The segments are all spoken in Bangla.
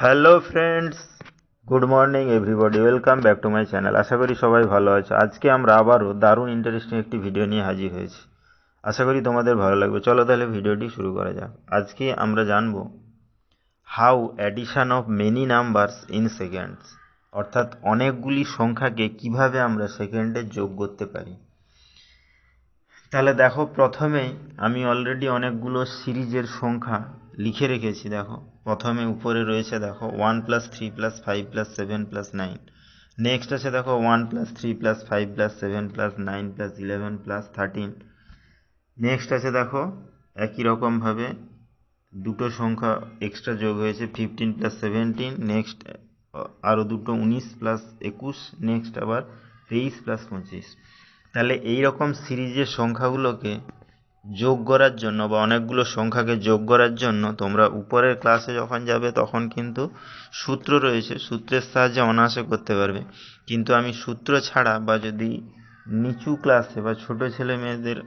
Hello friends, good morning everybody, welcome back to my channel. আশা করি সবাই ভালো আছে। আজকে আমরা আবারও দারুণ ইন্টারেস্টিং একটি ভিডিও নিয়ে হাজির হয়েছি। আশা করি তোমাদের ভালো লাগবে। চলো তাহলে ভিডিওটি শুরু করা যাক। আজকে আমরা জানবো how addition of many numbers in seconds, অর্থাৎ অনেকগুলি সংখ্যাকে কিভাবে আমরা সেকেন্ডে যোগ করতে পারি। তাহলে দেখো, প্রথমেই আমি অলরেডি অনেকগুলো সিরিজের সংখ্যা লিখে রেখেছি। দেখো, প্রথমে উপরে রয়েছে, দেখো 1+3+5+7+9। নেক্সট আছে দেখো 1+3+5+7+9+11+13। নেক্সট আছে দেখো একই রকমভাবে দুটো সংখ্যা এক্সট্রা যোগ হয়েছে, 15+17। নেক্সট আরও দুটো 19+21। নেক্সট আবার 23+25। তাহলে এই রকম সিরিজের সংখ্যাগুলোকে যোগ করার জন্য বা অনেকগুলো সংখ্যাকে যোগ করার জন্য তোমরা উপরের ক্লাসে যখন যাবে তখন কিন্তু সূত্র রয়েছে, সূত্রের সাহায্যে অনায়াসে করতে পারবে। কিন্তু আমি সূত্র ছাড়া বা যদি নিচু ক্লাসে বা ছোট ছেলে মেয়েদের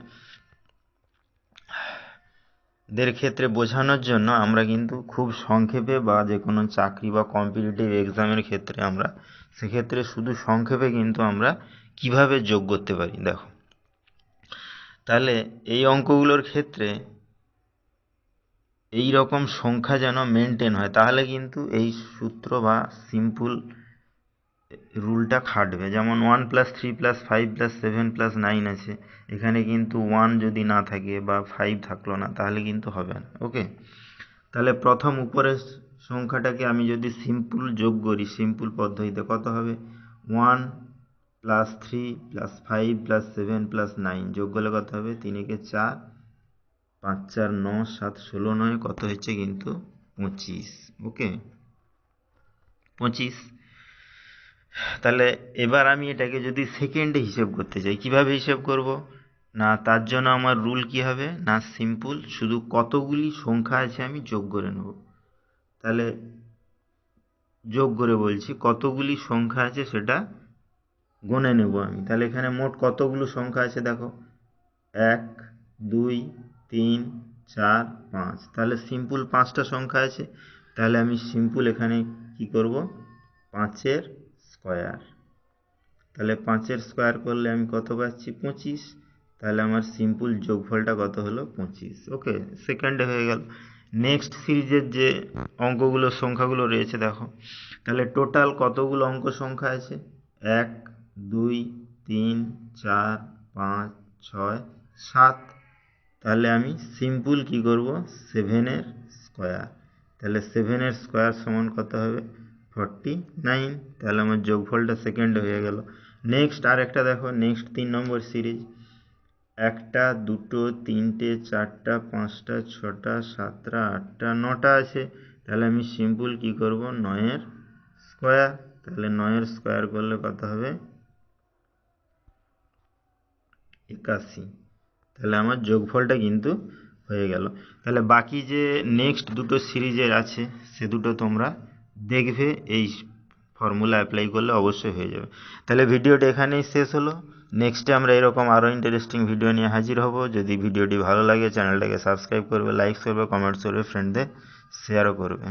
ক্ষেত্রে বোঝানোর জন্য আমরা কিন্তু খুব সংক্ষেপে, বা যে কোনো চাকরি বা কম্পিটিটিভ এক্সামের ক্ষেত্রে আমরা সেক্ষেত্রে শুধু সংক্ষেপে কিন্তু আমরা কিভাবে যোগ করতে পারি। দেখো, তাহলে এই অঙ্কগুলোর ক্ষেত্রে এই রকম সংখ্যা যেন মেনটেন হয়, তাহলে কিন্তু এই সূত্র বা সিম্পল রুলটা খাটবে। যেমন 1+3+5+7+9 আছে, এখানে কিন্তু 1 যদি না থাকে বা 5 থাকলো না, তাহলে কিন্তু হবে না। ওকে, তাহলে প্রথম উপরের সংখ্যাটাকে আমি যদি সিম্পল যোগ করি, সিম্পল পদ্ধতিতে কত হবে? 1+3+5+7+9 যোগ করলে কত হবে? 3 একে 4, 5 4 9, 7 16, 9 কত হচ্ছে? কিন্তু 25। ওকে, 25। তাহলে এবার আমি এটাকে যদি সেকেন্ডে হিসেব করতে চাই, কিভাবে হিসেব করব? না, তার জন্য আমার রুল কি হবে? না, সিম্পল, শুধু কতগুলি সংখ্যা আছে আমি যোগ করে নেব। তাহলে যোগ করে বলছি, কতগুলি সংখ্যা আছে সেটা গুনে নেব আমি। তাহলে এখানে মোট কতগুলো সংখ্যা আছে? দেখো, 1 2 3 4 5। তাহলে সিম্পল 5টা সংখ্যা আছে। তাহলে আমি সিম্পল এখানে কি করব? 5-এর স্কোয়ার। তাহলে 5-এর স্কোয়ার করলে আমি কত পাচ্ছি? 25। তাহলে আমার সিম্পল যোগফলটা কত হলো? 25। ওকে, সেকেন্ডে হয়ে গেল। নেক্সট সিরিজের যে অঙ্কগুলো সংখ্যাগুলো রয়েছে, দেখো, তাহলে টোটাল কতগুলো অঙ্ক সংখ্যা আছে? 1 2 3 4 5 6 7। তাহলে আমি সিম্পল কি করব? 7-এর স্কোয়ার। তাহলে 7-এর স্কোয়ার সমান কত হবে? 49। তাহলে আমার যোগফলটা সেকেন্ডে হয়ে গেল। নেক্সট আর একটা দেখো, নেক্সট 3 নম্বর সিরিজ, 1টা 2টো 3টে 4টা 5টা 6টা 7টা 8টা 9টা আছে। তাহলে আমি সিম্পল কি করব? 9-এর স্কোয়ার। তাহলে 9-এর স্কোয়ার করলে কত হবে? 81। তাহলে আমার যোগফলটা কিন্তু হয়ে গেল। তাহলে বাকি যে নেক্সট দুটো সিরিজের আছে সে দুটো তোমরা দেখবে, এই ফর্মুলা অ্যাপ্লাই করলে অবশ্যই হয়ে যাবে। তাহলে ভিডিওটা এখানেই শেষ হলো। নেক্সটে আমরা এরকম আরও ইন্টারেস্টিং ভিডিও নিয়ে হাজির হব। যদি ভিডিওটি ভালো লাগে চ্যানেলটাকে সাবস্ক্রাইব করবে, লাইক করবে, কমেন্টস করবে, ফ্রেন্ডদের শেয়ারও করবে।